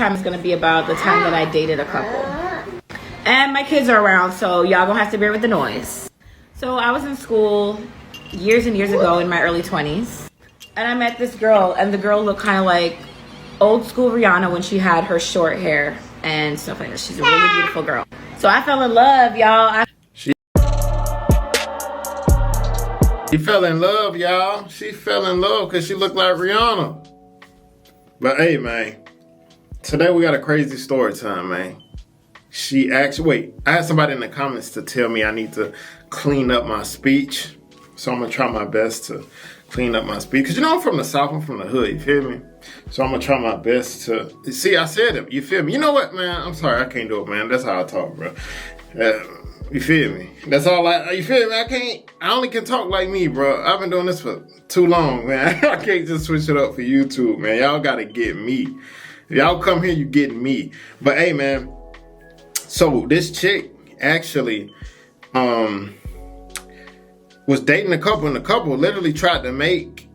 time is going to be about the time that I dated a couple. And my kids are around, so y'all gonna have to bear with the noise. So I was in school years and years ago in my early 20s. And I met this girl, and the girl looked kind of like old school Rihanna when she had her short hair and stuff like that. She's a really beautiful girl. So I fell in love, y'all. She fell in love, y'all. She fell in love because she looked like Rihanna. But hey, man, today we got a crazy story time, man. She actually, wait, I had somebody in the comments to tell me I need to clean up my speech. So I'm going to try my best to clean up my speech. Because, you know, I'm from the South, I'm from the hood, you feel me? So I'm going to try my best to, see, I said it, you feel me? You know what, man? I'm sorry, I can't do it, man. That's how I talk, bro. You feel me? That's all you feel me? I only can talk like me, bro. I've been doing this for too long, man. I can't just switch it up for YouTube, man. Y'all got to get me. If y'all come here, you getting me. But hey, man. So this chick actually was dating a couple, and the couple literally tried to make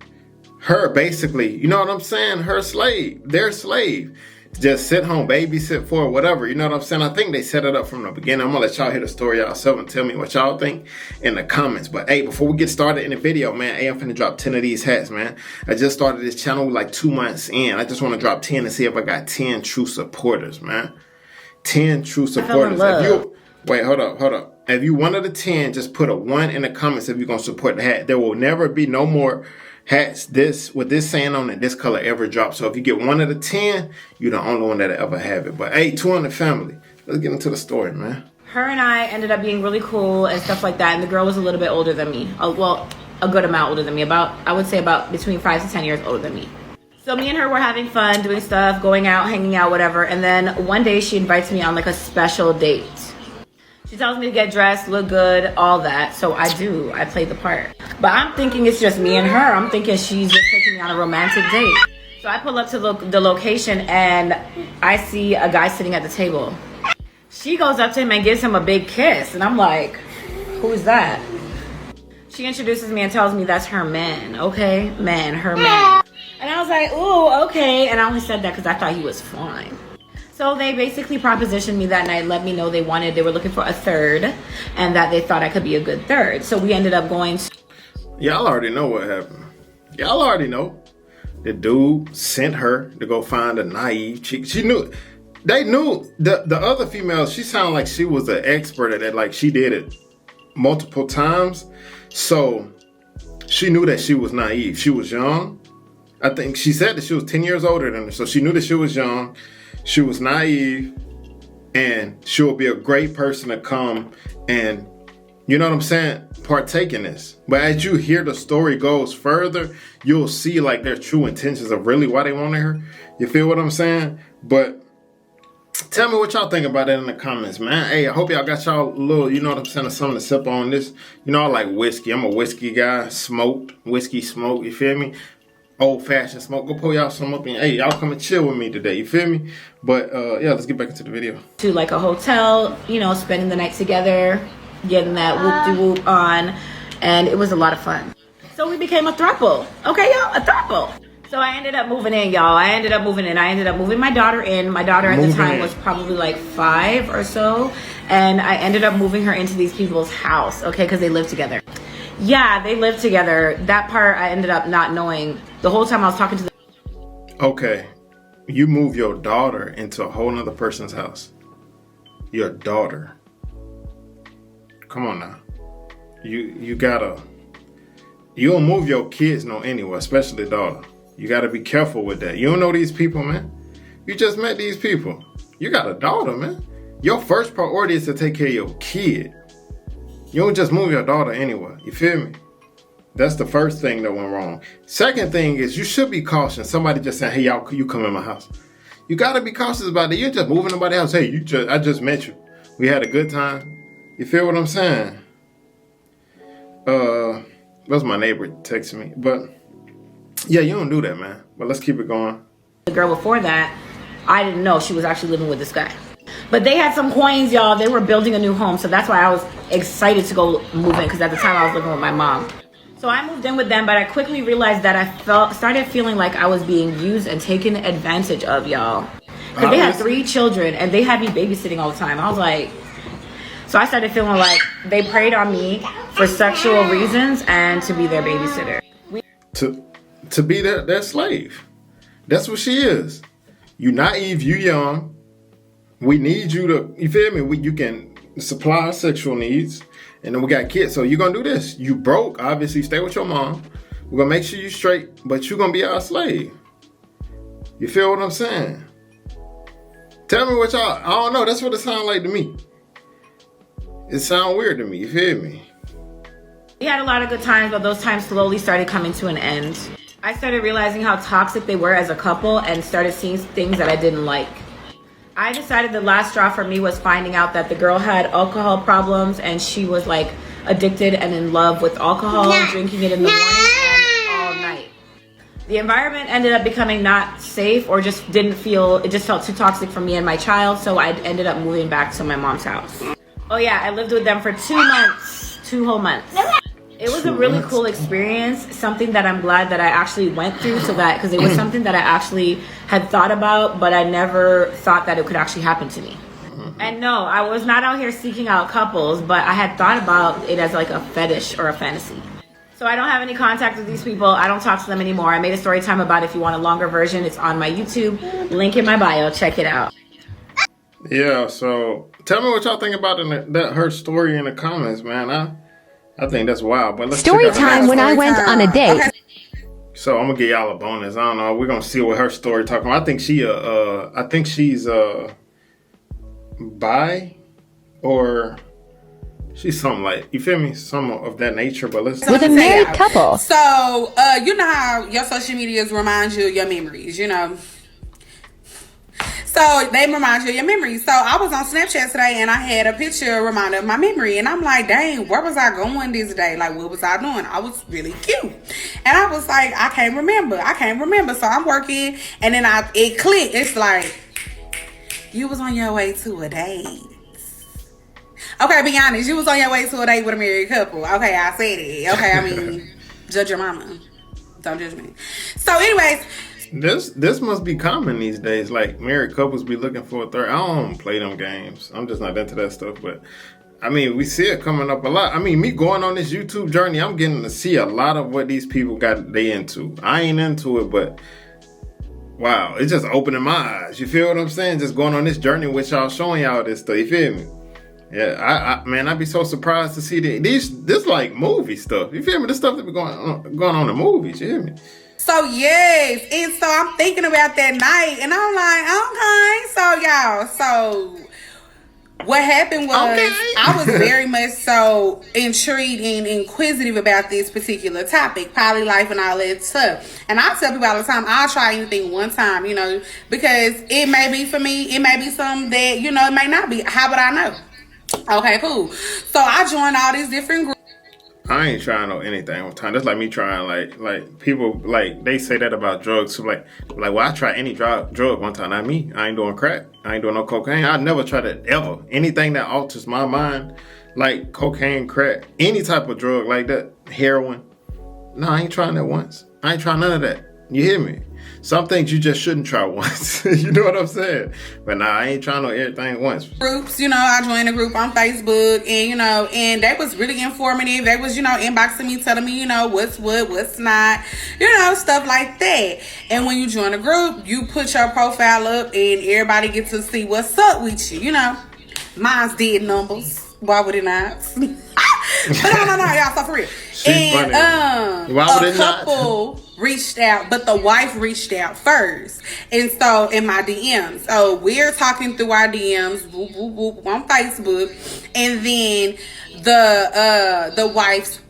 her basically, you know what I'm saying, her slave, their slave. Just sit home, babysit for her, whatever, you know what I'm saying? I think they set it up from the beginning. I'm gonna let y'all hear the story yourself and tell me what y'all think in the comments. But hey, before we get started in the video, man, hey, I'm finna drop 10 of these hats, man. I just started this channel like 2 months in. I just wanna drop 10 and see if I got 10 true supporters, man. 10 true supporters. Wait, hold up. If you one of the 10, just put a 1 in the comments if you're gonna support the hat. There will never be no more hats with this saying on it, this color ever drop. So if you get 1 of the 10, you're the only one that'll ever have it. But hey, 2 in the family. Let's get into the story, man. Her and I ended up being really cool and stuff like that. And the girl was a little bit older than me. Well, a good amount older than me. I would say about between 5 to 10 years older than me. So me and her were having fun, doing stuff, going out, hanging out, whatever. And then one day she invites me on like a special date. She tells me to get dressed, look good, all that. So I do. I play the part. But I'm thinking it's just me and her. I'm thinking she's just taking me on a romantic date. So I pull up to the location and I see a guy sitting at the table. She goes up to him and gives him a big kiss. And I'm like, who's that? She introduces me and tells me that's her man. Okay? Man, her man. And I was like, ooh, okay. And I only said that because I thought he was fine. So they basically propositioned me that night, let me know they were looking for a third, and that they thought I could be a good third. So we ended up going to... Y'all already know what happened. Y'all already know. The dude sent her to go find a naive chick. She knew... They knew the other female, she sounded like she was an expert at it, like she did it multiple times. So she knew that she was naive. She was young. I think she said that she was 10 years older than her. So she knew that she was young. She was naive. And she will be a great person to come and, you know what I'm saying, partake in this. But as you hear the story goes further, you'll see like their true intentions of really why they wanted her. You feel what I'm saying? But tell me what y'all think about it in the comments, man. Hey, I hope y'all got y'all little, you know what I'm saying, something to sip on this. You know, I like whiskey. I'm a whiskey guy. Whiskey smoke, you feel me? Old-fashioned smoke. Go pull y'all some up and hey, y'all come and chill with me today, you feel me? But yeah, let's get back into the video. To like a hotel, you know, spending the night together, getting that whoop-de-whoop on, and it was a lot of fun. So we became a throuple. Okay, y'all, a throuple. So I ended up moving in, y'all. I ended up moving my daughter in. My daughter at the time was probably like 5 or so. And I ended up moving her into these people's house, okay, because they live together. Yeah, they live together. That part I ended up not knowing. The whole time I was talking to them. Okay, you move your daughter into a whole nother person's house. Your daughter. Come on now. You don't move your kids no anywhere, especially daughter. You gotta be careful with that. You don't know these people, man. You just met these people. You got a daughter, man. Your first priority is to take care of your kid. You don't just move your daughter anywhere. You feel me? That's the first thing that went wrong. Second thing is you should be cautious. Somebody just saying, hey, y'all, you come in my house. You got to be cautious about it. You're just moving nobody's house. Hey, I just met you. We had a good time. You feel what I'm saying? That's my neighbor texting me. But yeah, you don't do that, man. But let's keep it going. The girl before that, I didn't know she was actually living with this guy. But they had some coins, y'all. They were building a new home. So that's why I was excited to go move in. Because at the time I was living with my mom. So I moved in with them. But I quickly realized that I started feeling like I was being used and taken advantage of, y'all. Because they had 3 children and they had me babysitting all the time. I was like, so I started feeling like they preyed on me for sexual reasons and to be their babysitter. To be their slave. That's what she is. You naive, you young. We need you to, you feel me? You can supply our sexual needs. And then we got kids. So you're going to do this. You broke, obviously, stay with your mom. We're going to make sure you straight, but you're going to be our slave. You feel what I'm saying? Tell me what y'all, I don't know. That's what it sounds like to me. It sounds weird to me. You feel me? We had a lot of good times, but those times slowly started coming to an end. I started realizing how toxic they were as a couple and started seeing things that I didn't like. I decided the last straw for me was finding out that the girl had alcohol problems and she was like addicted and in love with alcohol, drinking it in the morning and all night. The environment ended up becoming not safe or just it just felt too toxic for me and my child, so I ended up moving back to my mom's house. Oh yeah, I lived with them for 2 months, 2 whole months. It was a really cool experience, something that I'm glad that I actually went through because it was something that I actually had thought about, but I never thought that it could actually happen to me. And no, I was not out here seeking out couples, but I had thought about it as like a fetish or a fantasy. So I don't have any contact with these people. I don't talk to them anymore. I made a story time about it. If you want a longer version, it's on my YouTube. Link in my bio. Check it out. Yeah, so tell me what y'all think about her story in the comments, man. I think that's wild. But let's story time when I went on a date. Okay. So I'm gonna give y'all a bonus. I don't know. We're gonna see what her story talking about. I think she's bi, or she's something like, you feel me? Some of that nature. But let's with a married couple. So you know how your social medias remind you of your memories, you know. So they remind you of your memories. So I was on Snapchat today and I had a picture reminder of my memory. And I'm like, dang, where was I going this day? Like, what was I doing? I was really cute. And I was like, I can't remember. So I'm working and then it clicked. It's like, you was on your way to a date. Okay, be honest. You was on your way to a date with a married couple. Okay, I said it. Okay, I mean, judge your mama. Don't judge me. So anyways, This must be common these days. Like, married couples be looking for a third. I don't play them games. I'm just not into that stuff. But, I mean, we see it coming up a lot. I mean, me going on this YouTube journey, I'm getting to see a lot of what these people they into. I ain't into it, but, wow, it's just opening my eyes. You feel what I'm saying? Just going on this journey with y'all, showing y'all this stuff. You feel me? Yeah, I'd be so surprised to see this like movie stuff. You feel me? This stuff that be going on in movies. You hear me? So yes, and so I'm thinking about that night, and I'm like, okay, so what happened was I was very much so intrigued and inquisitive about this particular topic, poly-life and all that stuff. And I tell people all the time, I'll try anything one time, you know, because it may be for me, it may be something that, you know, it may not be. How would I know? Okay, cool. So I joined all these different groups. I ain't trying anything one time. That's like me trying like people like they say that about drugs. So like well, I try any drug one time. Not me. I ain't doing crack. I ain't doing no cocaine. I never try that ever. Anything that alters my mind, like cocaine, crack, any type of drug like that, heroin. No, I ain't trying that once. I ain't trying none of that. You hear me? Some things you just shouldn't try once. You know what I'm saying? But nah, I ain't trying no everything once. Groups, you know, I joined a group on Facebook and, you know, and they was really informative. They was, you know, inboxing me, telling me, you know, what's what, what's not, you know, stuff like that. And when you join a group, you put your profile up and everybody gets to see what's up with you, you know. Mine's did numbers. Why would it not? But no, y'all, so for real. And why would a couple reached out, but the wife reached out first. And so in my DMs. So we're talking through our DMs on Facebook. And then the wife's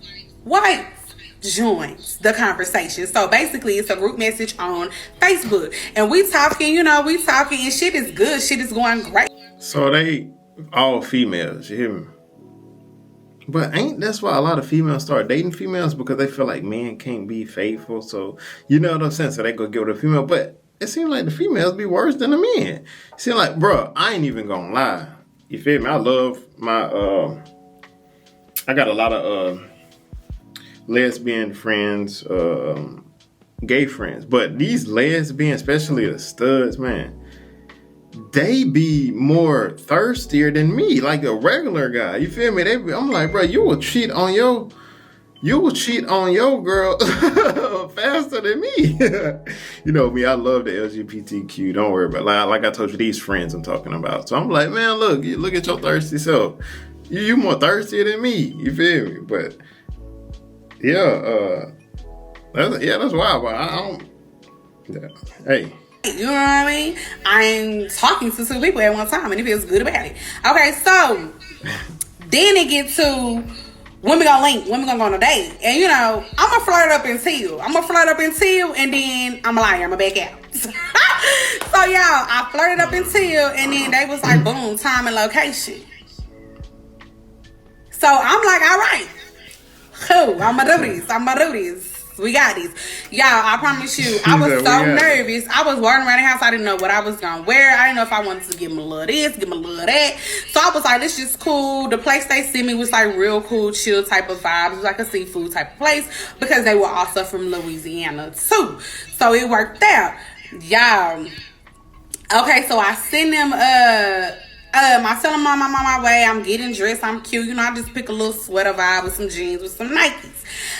wife joins the conversation. So basically it's a group message on Facebook. And we talking and shit is good. Shit is going great. So they all females, you hear me? But ain't that's why a lot of females start dating females, because they feel like men can't be faithful. So, you know what I'm saying? So they go get with a female. But it seems like the females be worse than the men. It seems like, bro, I ain't even gonna lie. You feel me? I love my, I got a lot of lesbian friends, gay friends. But these lesbians, especially the studs, man, they be more thirstier than me, like a regular guy. You feel me? I'm like, bro, you will cheat on your girl faster than me. You know me, I love the LGBTQ. Don't worry about it. Like I told you, these friends I'm talking about. So I'm like, man, look at your thirsty self. You more thirstier than me. You feel me? But yeah, that's wild. But I don't. Yeah. Hey. You know what I mean? I'm talking to two people at one time, and it feels good about it. Okay, so then it gets to when we gonna link, when we gonna go on a date, and you know I'm gonna flirt up until, and then I'm a liar, I'm gonna back out. So y'all, I flirted up until, and then they was like, boom, time and location. So I'm like, all right, cool, I'm gonna do this. We got this. Y'all, I promise you, I was so nervous. I was walking around the house. I didn't know what I was going to wear. I didn't know if I wanted to give them a little this, give them a little that. So I was like, this just cool. The place they sent me was like real cool, chill type of vibes. It was like a seafood type of place because they were also from Louisiana too. So it worked out. Y'all. Okay, so I send them, I tell them I'm on my way. I'm getting dressed. I'm cute. You know, I just pick a little sweater vibe with some jeans with some Nikes.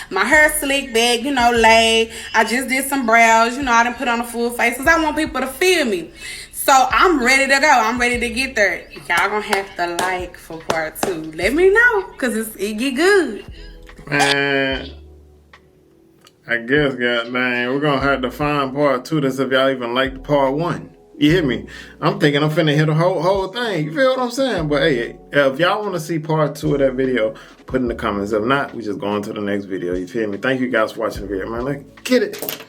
My hair slick back, you know, laid. I just did some brows. You know, I didn't put on a full face because I want people to feel me. So I'm ready to go. I'm ready to get there. Y'all gonna have to like for part 2. Let me know because it get good. Man, I guess, goddamn, we're gonna have to find part 2. That's if y'all even liked part 1. You hear me? I'm thinking I'm finna hit the whole thing. You feel what I'm saying? But hey, if y'all want to see part 2 of that video, put in the comments. If not, we just go on to the next video. You feel me? Thank you guys for watching the video, man. Let's get it.